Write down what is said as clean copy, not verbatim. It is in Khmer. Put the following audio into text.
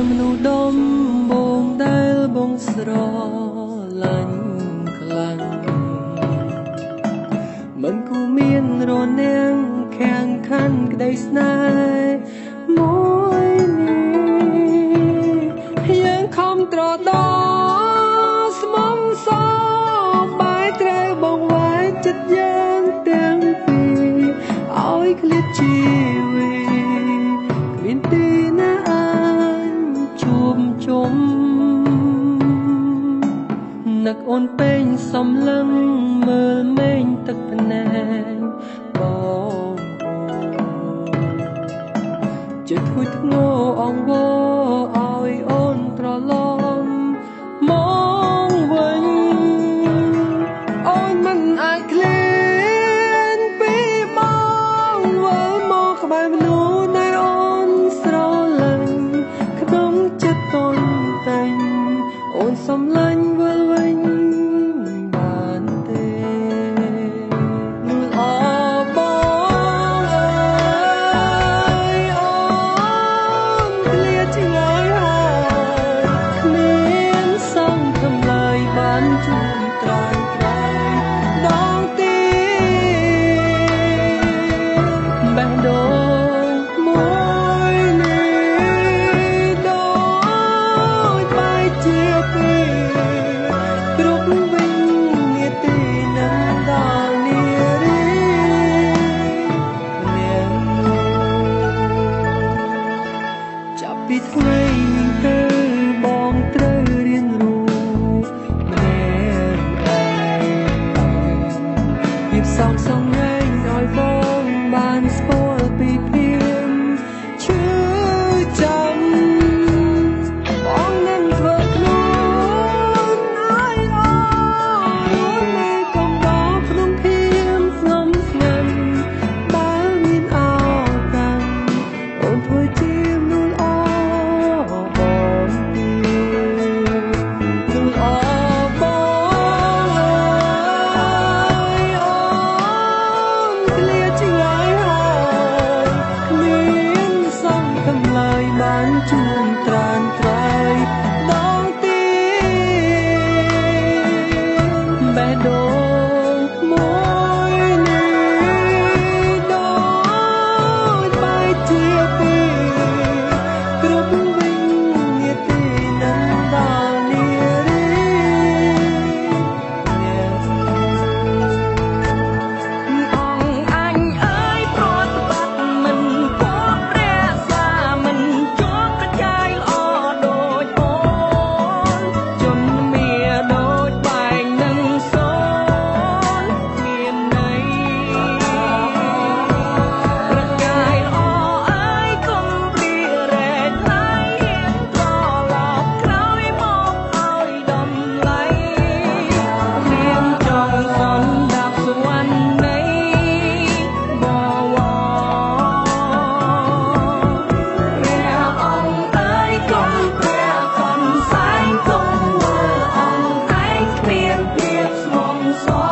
មនុស្សដំបងដែលបងស្រឡាញ់ខ្លាំងមិនគូមានរនាំងខាងខាន់ក្តីស្នេហ៍មួយនេះយើងខំត្រដោស្មងសបែរត្រូវបងវែងចិត្តយើងទាំងពីរឲ្យឃ្លាតជីវីគ្មានទីណាអាចជួបជុំនឹកអូនពេញសំឡឹងមើលមេឃទឹកភ្នែកបងចិត្តធ្ងុយធ្ងរអង្វរឲ្យអូនត្រឡប់មកវិញអូនមិនអាចឃ្លានពីបងវិលមកក្បែរមនុស្សដែលអូនស្រឡាញ់ក្នុងចិត្តតូនតែងអូនសំឡាញ់វិលវិញបានទេនួនអបងអើយអូនឃ្លាតឆ្ងាយហើយគ្មានសង្ឃឹមឡើយបានជួបត្រាយត្រាយដងទីបេះដូងមួយនេះដូចបែកជាពីរគ្រប់វិញនាទីនឹងដល់នារីម្នាក់ចាប់ពីថ្ងៃនេះទៅបងត្រូវរៀនรู้ម្នាក់ឯងភាពសោកសង្ហែងឲ្យបងបានស្គាល់ពីភាពឈឺចាំបងនឹងធ្វើខ្លួនឲ្យអូននៅកំដរក្នុងភាពស្ងំស្ងាត់បើមានឱកាសអូនធ្វើជាមនុស្សល្អបងទីមនុស្សល្អបងអើយអូនឃ្លាតឆ្ងាយហើយគ្មានសង្ឃឹមឡើយបានជួបត្រានត្រាយដងទីបេះដូងមួយនេះដូចបែកជាពីរគ្រប់វិញនាទីនឹងដល់នារីអ្នកអង្គអញអើយប្រត់បាត់មិនគប់រក្សាមិនជាប់កញ្ចាយល្អដូចអូនជំនាដូចបែងនឹងសូនមានន័យប្រកាយល្អអើយកុំព្រារែកថ្លៃហ៊ានត្រឡប់ក្រោយមកឲ្យតម្លៃមានចង់សន្តាប់សវណ្ណនៃបវរព្រះអង្គអើយកុំព្រះកំសែងកុំមើលអង្គឯងគ្មានភាពស្មងសរ